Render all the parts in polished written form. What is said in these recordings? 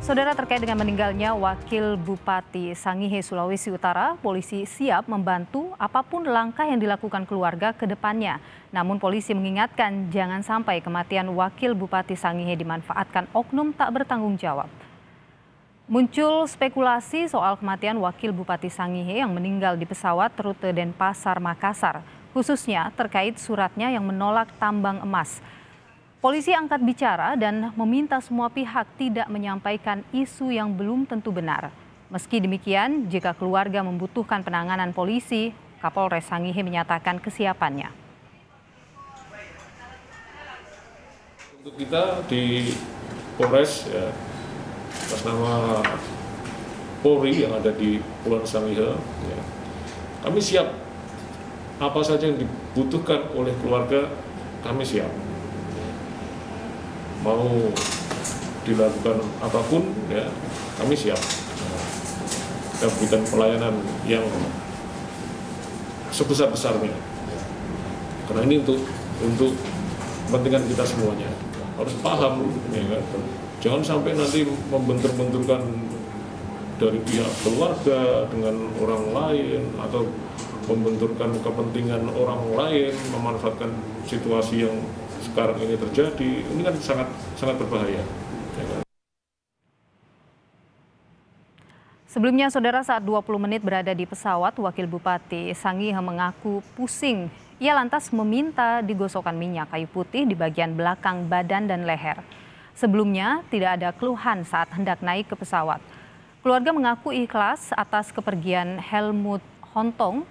Saudara, terkait dengan meninggalnya Wakil Bupati Sangihe, Sulawesi Utara, polisi siap membantu apapun langkah yang dilakukan keluarga ke depannya. Namun polisi mengingatkan jangan sampai kematian Wakil Bupati Sangihe dimanfaatkan oknum tak bertanggung jawab. Muncul spekulasi soal kematian Wakil Bupati Sangihe yang meninggal di pesawat rute Denpasar, Makassar, khususnya terkait suratnya yang menolak tambang emas. Polisi angkat bicara dan meminta semua pihak tidak menyampaikan isu yang belum tentu benar. Meski demikian, jika keluarga membutuhkan penanganan polisi, Kapolres Sangihe menyatakan kesiapannya. Untuk kita di Polres, ya, atas nama Polri yang ada di Pulau Sangihe, ya, kami siap. Apa saja yang dibutuhkan oleh keluarga, kami siap. Mau dilakukan apapun, ya, kami siap. Kita berikan pelayanan yang sebesar-besarnya. Karena ini untuk kepentingan kita semuanya. Harus paham, ya kan? Jangan sampai nanti membentur-benturkan dari pihak keluarga dengan orang lain atau membenturkan kepentingan orang lain, memanfaatkan situasi yang sekarang ini terjadi. Ini kan sangat berbahaya. Ya kan? Sebelumnya, saudara, saat 20 menit berada di pesawat, Wakil Bupati Sangihe mengaku pusing. Ia lantas meminta digosokkan minyak kayu putih di bagian belakang badan dan leher. Sebelumnya, tidak ada keluhan saat hendak naik ke pesawat. Keluarga mengaku ikhlas atas kepergian Helmut Hontong.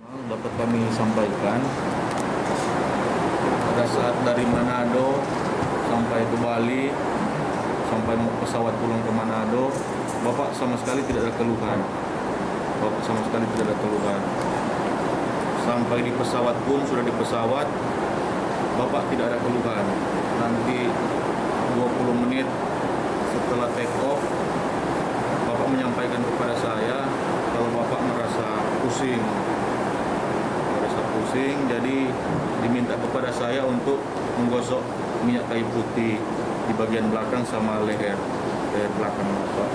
Dapat kami sampaikan pada saat dari Manado sampai ke Bali, sampai pesawat pulang ke Manado, Bapak sama sekali tidak ada keluhan. Bapak sama sekali tidak ada keluhan. Sampai di pesawat pun, sudah di pesawat, Bapak tidak ada keluhan. Nanti 20 menit setelah take off, Bapak menyampaikan kepada saya kalau Bapak merasa pusing. Jadi diminta kepada saya untuk menggosok minyak kayu putih di bagian belakang sama leher belakang Bapak.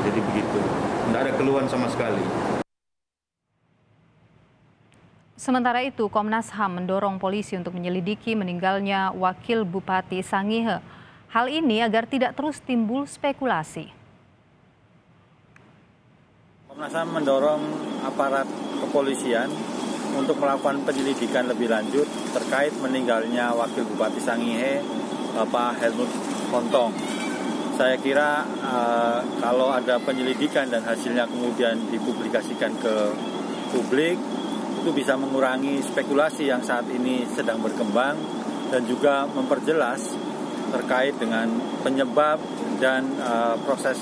Jadi begitu, tidak ada keluhan sama sekali. Sementara itu, Komnas HAM mendorong polisi untuk menyelidiki meninggalnya Wakil Bupati Sangihe. Hal ini agar tidak terus timbul spekulasi. Komnas HAM mendorong aparat kepolisian untuk melakukan penyelidikan lebih lanjut terkait meninggalnya Wakil Bupati Sangihe, Bapak Helmut Hontong. Saya kira kalau ada penyelidikan dan hasilnya kemudian dipublikasikan ke publik, itu bisa mengurangi spekulasi yang saat ini sedang berkembang dan juga memperjelas terkait dengan penyebab dan proses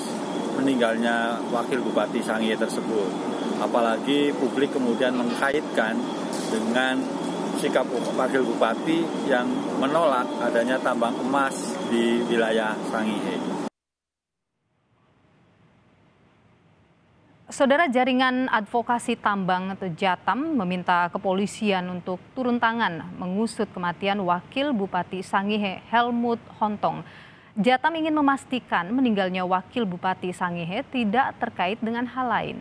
meninggalnya Wakil Bupati Sangihe tersebut. Apalagi publik kemudian mengkaitkan dengan sikap Wakil Bupati yang menolak adanya tambang emas di wilayah Sangihe. Saudara, jaringan advokasi tambang atau Jatam meminta kepolisian untuk turun tangan mengusut kematian Wakil Bupati Sangihe Helmut Hontong. Jatam ingin memastikan meninggalnya Wakil Bupati Sangihe tidak terkait dengan hal lain.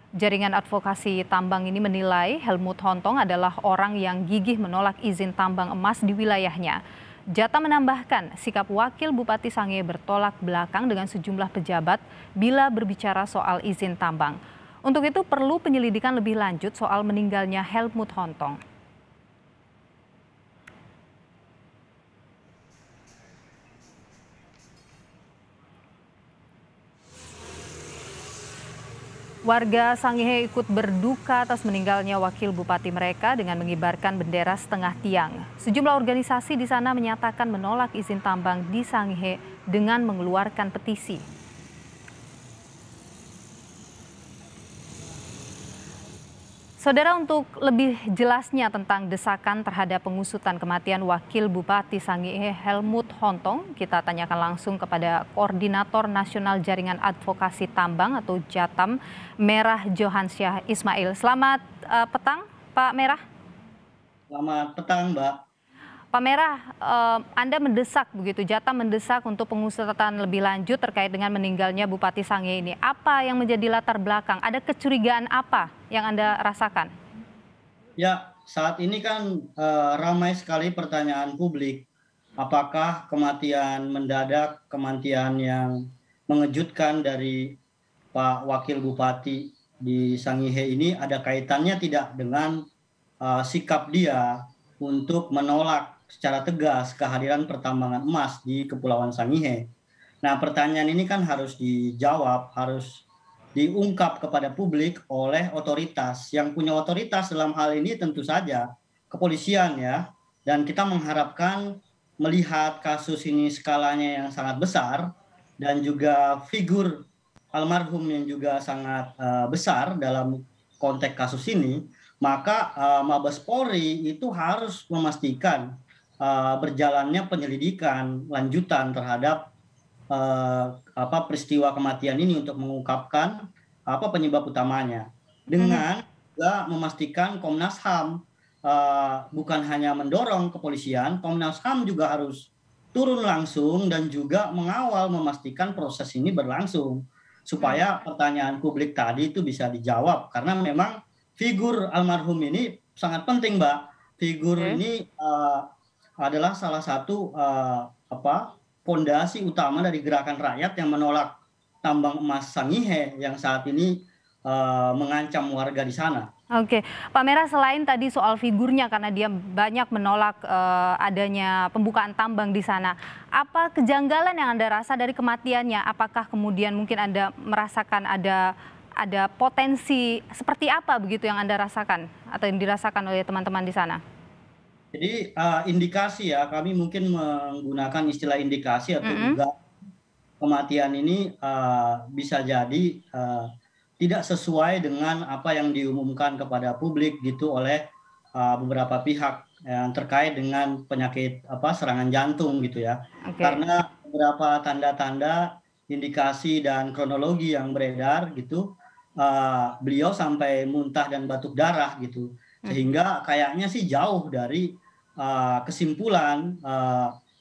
Jaringan advokasi tambang ini menilai Helmut Hontong adalah orang yang gigih menolak izin tambang emas di wilayahnya. Jatam menambahkan sikap Wakil Bupati Sangihe bertolak belakang dengan sejumlah pejabat bila berbicara soal izin tambang. Untuk itu perlu penyelidikan lebih lanjut soal meninggalnya Helmut Hontong. Warga Sangihe ikut berduka atas meninggalnya wakil bupati mereka dengan mengibarkan bendera setengah tiang. Sejumlah organisasi di sana menyatakan menolak izin tambang di Sangihe dengan mengeluarkan petisi. Saudara, untuk lebih jelasnya tentang desakan terhadap pengusutan kematian Wakil Bupati Sangihe Helmut Hontong, kita tanyakan langsung kepada Koordinator Nasional Jaringan Advokasi Tambang atau Jatam, Merah Johansyah Ismail. Selamat petang, Pak Merah. Selamat petang, Mbak. Pak Merah, Anda mendesak begitu, Jatam mendesak untuk pengusutan lebih lanjut terkait dengan meninggalnya Bupati Sangihe ini. Apa yang menjadi latar belakang? Ada kecurigaan apa yang Anda rasakan? Ya, saat ini kan ramai sekali pertanyaan publik. Apakah kematian mendadak, kematian yang mengejutkan dari Pak Wakil Bupati di Sangihe ini ada kaitannya tidak dengan sikap dia untuk menolak secara tegas kehadiran pertambangan emas di Kepulauan Sangihe. Nah, pertanyaan ini kan harus dijawab, harus diungkap kepada publik oleh otoritas. Yang punya otoritas dalam hal ini tentu saja kepolisian ya. Dan kita mengharapkan melihat kasus ini skalanya yang sangat besar dan juga figur almarhum yang juga sangat besar dalam konteks kasus ini, maka Mabes Polri itu harus memastikan berjalannya penyelidikan lanjutan terhadap peristiwa kematian ini untuk mengungkapkan apa penyebab utamanya, dengan juga memastikan Komnas HAM bukan hanya mendorong kepolisian, Komnas HAM juga harus turun langsung dan juga mengawal memastikan proses ini berlangsung supaya pertanyaan publik tadi itu bisa dijawab, karena memang figur almarhum ini sangat penting, Mbak. Figur ini adalah salah satu fondasi utama dari gerakan rakyat yang menolak tambang emas Sangihe yang saat ini mengancam warga di sana. Oke, Pak Merah, selain tadi soal figurnya karena dia banyak menolak adanya pembukaan tambang di sana, apa kejanggalan yang Anda rasa dari kematiannya? Apakah kemudian mungkin Anda merasakan ada potensi seperti apa begitu yang Anda rasakan atau yang dirasakan oleh teman-teman di sana? Jadi indikasi ya, kami mungkin menggunakan istilah indikasi atau juga kematian ini bisa jadi tidak sesuai dengan apa yang diumumkan kepada publik gitu oleh beberapa pihak yang terkait dengan penyakit serangan jantung gitu ya. Okay. Karena beberapa tanda-tanda, indikasi dan kronologi yang beredar gitu, beliau sampai muntah dan batuk darah gitu, sehingga kayaknya sih jauh dari kesimpulan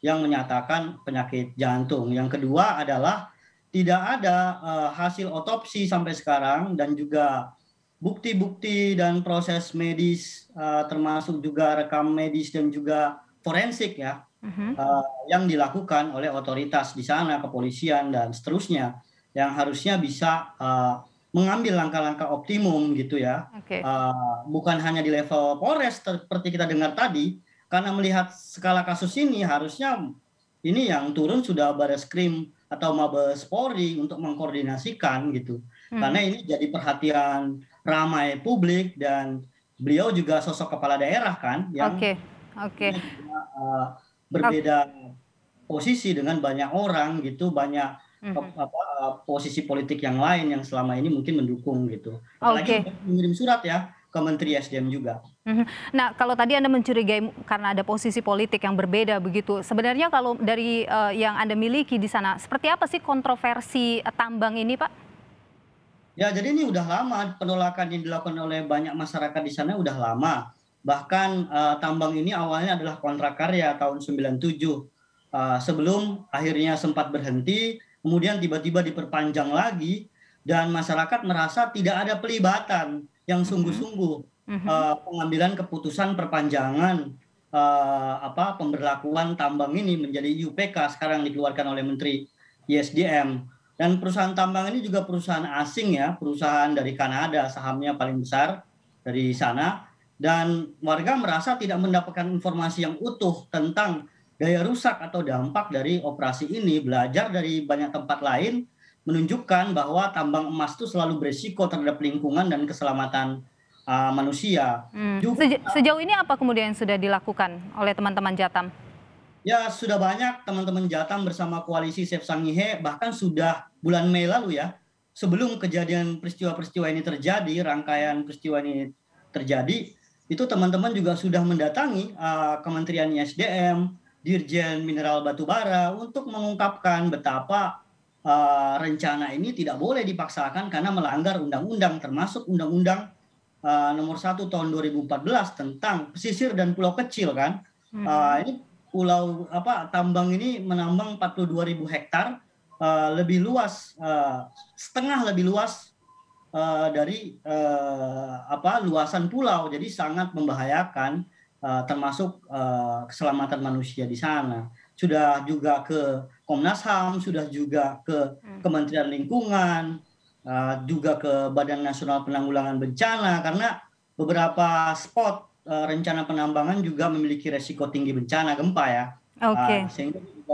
yang menyatakan penyakit jantung. Yang kedua adalah tidak ada hasil otopsi sampai sekarang dan juga bukti-bukti dan proses medis termasuk juga rekam medis dan juga forensik ya yang dilakukan oleh otoritas di sana, kepolisian dan seterusnya, yang harusnya bisa mengambil langkah-langkah optimum gitu ya. Okay. Bukan hanya di level Polres seperti kita dengar tadi, karena melihat skala kasus ini harusnya ini yang turun sudah Bareskrim atau Mabes Polri untuk mengkoordinasikan gitu. Karena ini jadi perhatian ramai publik dan beliau juga sosok kepala daerah kan yang berbeda posisi dengan banyak orang gitu, banyak posisi politik yang lain yang selama ini mungkin mendukung gitu. Apalagi mengirim surat ya ke Menteri SDM juga. Nah, kalau tadi Anda mencurigai karena ada posisi politik yang berbeda begitu, sebenarnya kalau dari yang Anda miliki di sana, seperti apa sih kontroversi tambang ini, Pak? Ya, jadi ini udah lama penolakan yang dilakukan oleh banyak masyarakat di sana udah lama. Bahkan tambang ini awalnya adalah kontrak karya tahun 97. Sebelum akhirnya sempat berhenti, kemudian tiba-tiba diperpanjang lagi dan masyarakat merasa tidak ada pelibatan yang sungguh-sungguh pengambilan keputusan perpanjangan pemberlakuan tambang ini menjadi IUPK sekarang dikeluarkan oleh Menteri ISDM. Dan perusahaan tambang ini juga perusahaan asing ya, perusahaan dari Kanada, sahamnya paling besar dari sana, dan warga merasa tidak mendapatkan informasi yang utuh tentang daya rusak atau dampak dari operasi ini. Belajar dari banyak tempat lain menunjukkan bahwa tambang emas itu selalu berisiko terhadap lingkungan dan keselamatan manusia. Sejauh ini apa kemudian yang sudah dilakukan oleh teman-teman Jatam? Ya, sudah banyak teman-teman Jatam bersama koalisi Save Sangihe, bahkan sudah bulan Mei lalu ya, sebelum kejadian peristiwa-peristiwa ini terjadi, rangkaian peristiwa ini terjadi, itu teman-teman juga sudah mendatangi Kementerian ISDM, Dirjen Mineral Batubara untuk mengungkapkan betapa rencana ini tidak boleh dipaksakan karena melanggar undang-undang, termasuk Undang-Undang nomor 1 tahun 2014 tentang pesisir dan pulau kecil kan. Ini pulau tambang ini menambang 42.000 hektar, lebih luas, setengah lebih luas dari luasan pulau, jadi sangat membahayakan, termasuk keselamatan manusia di sana. Sudah juga ke Komnas HAM, sudah juga ke Kementerian Lingkungan, juga ke Badan Nasional Penanggulangan Bencana, karena beberapa spot rencana penambangan juga memiliki resiko tinggi bencana gempa ya. Sehingga juga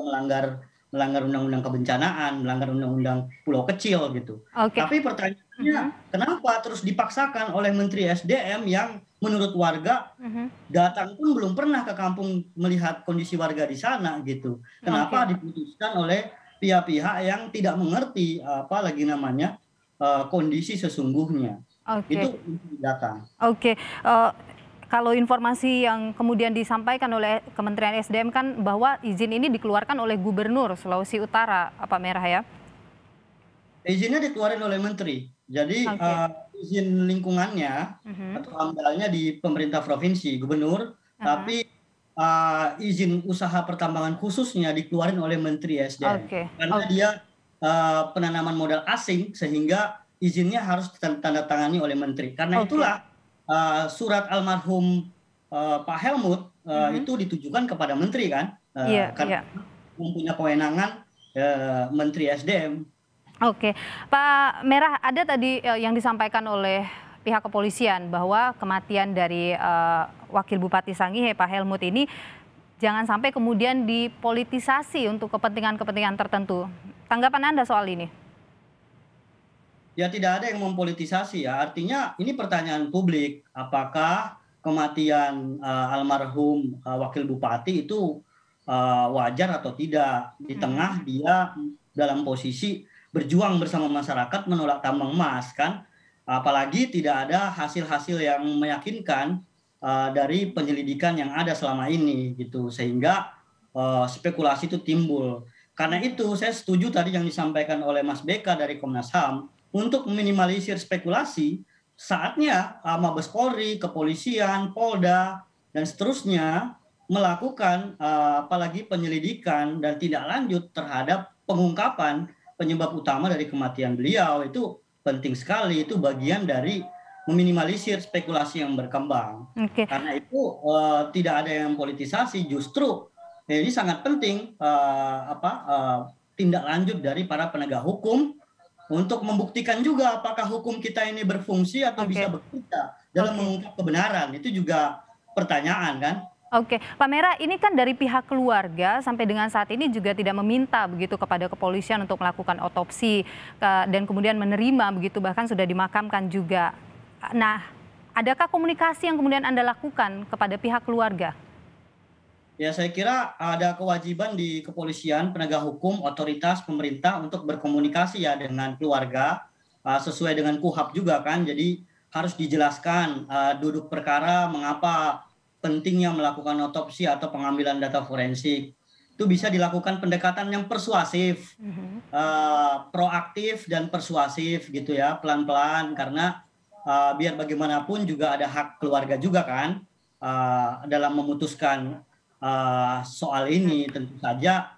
melanggar undang-undang kebencanaan, melanggar undang-undang pulau kecil gitu. Tapi pertanyaannya, kenapa terus dipaksakan oleh Menteri SDM yang menurut warga datang pun belum pernah ke kampung melihat kondisi warga di sana gitu. Kenapa diputuskan oleh pihak-pihak yang tidak mengerti kondisi sesungguhnya. Itu datang. Kalau informasi yang kemudian disampaikan oleh Kementerian SDM kan bahwa izin ini dikeluarkan oleh Gubernur Sulawesi Utara, Pak Merah ya? Izinnya dikeluarkan oleh Menteri. Jadi izin lingkungannya atau amdalnya di pemerintah provinsi, Gubernur, tapi izin usaha pertambangan khususnya dikeluarkan oleh Menteri SDM. Karena dia penanaman modal asing, sehingga izinnya harus ditandatangani oleh Menteri. Karena itulah surat almarhum Pak Helmut itu ditujukan kepada Menteri kan, karena mempunyai kewenangan Menteri SDM. Pak Merah, ada tadi yang disampaikan oleh pihak kepolisian bahwa kematian dari Wakil Bupati Sangihe Pak Helmut ini jangan sampai kemudian dipolitisasi untuk kepentingan-kepentingan tertentu. Tanggapan Anda soal ini? Ya, tidak ada yang mempolitisasi ya. Artinya ini pertanyaan publik, apakah kematian almarhum Wakil Bupati itu wajar atau tidak, di tengah dia dalam posisi berjuang bersama masyarakat menolak tambang emas kan. Apalagi tidak ada hasil-hasil yang meyakinkan dari penyelidikan yang ada selama ini gitu, sehingga spekulasi itu timbul. Karena itu saya setuju tadi yang disampaikan oleh Mas Beka dari Komnas HAM, untuk meminimalisir spekulasi, saatnya Mabes Polri, Kepolisian, Polda, dan seterusnya melakukan apalagi penyelidikan dan tindak lanjut terhadap pengungkapan penyebab utama dari kematian beliau. Itu penting sekali, itu bagian dari meminimalisir spekulasi yang berkembang. Karena itu tidak ada yang politisasi, justru ini sangat penting tindak lanjut dari para penegak hukum untuk membuktikan juga apakah hukum kita ini berfungsi atau bisa bekerja dalam mengungkap kebenaran. Itu juga pertanyaan kan. Pak Merah, ini kan dari pihak keluarga sampai dengan saat ini juga tidak meminta begitu kepada kepolisian untuk melakukan otopsi dan kemudian menerima begitu, bahkan sudah dimakamkan juga. Nah, adakah komunikasi yang kemudian Anda lakukan kepada pihak keluarga? Ya, saya kira ada kewajiban di kepolisian, penegak hukum, otoritas, pemerintah untuk berkomunikasi ya dengan keluarga sesuai dengan KUHAP juga kan. Jadi harus dijelaskan duduk perkara, mengapa pentingnya melakukan otopsi atau pengambilan data forensik. Itu bisa dilakukan pendekatan yang persuasif, proaktif dan persuasif gitu ya, pelan-pelan, karena biar bagaimanapun juga ada hak keluarga juga kan dalam memutuskan soal ini. Tentu saja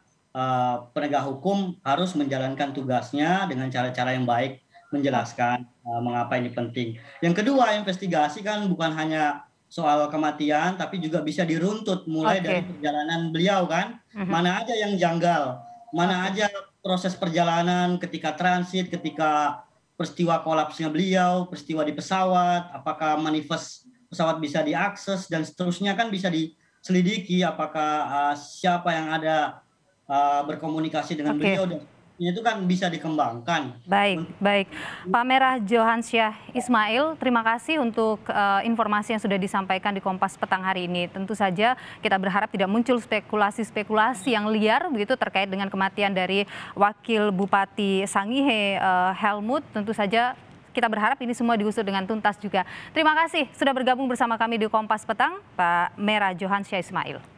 penegak hukum harus menjalankan tugasnya dengan cara-cara yang baik, menjelaskan mengapa ini penting. Yang kedua, investigasi kan bukan hanya soal kematian, tapi juga bisa diruntut mulai dari perjalanan beliau kan. Mana aja yang janggal, mana aja proses perjalanan ketika transit, ketika peristiwa kolapsnya beliau, peristiwa di pesawat, apakah manifest pesawat bisa diakses dan seterusnya kan bisa diselidiki, apakah siapa yang ada berkomunikasi dengan beliau, dan itu kan bisa dikembangkan. Baik. Pak Merah Johansyah Ismail, terima kasih untuk informasi yang sudah disampaikan di Kompas Petang hari ini. Tentu saja kita berharap tidak muncul spekulasi-spekulasi yang liar begitu terkait dengan kematian dari Wakil Bupati Sangihe Helmut. Tentu saja kita berharap ini semua diusut dengan tuntas juga. Terima kasih sudah bergabung bersama kami di Kompas Petang, Pak Merah Johansyah Ismail.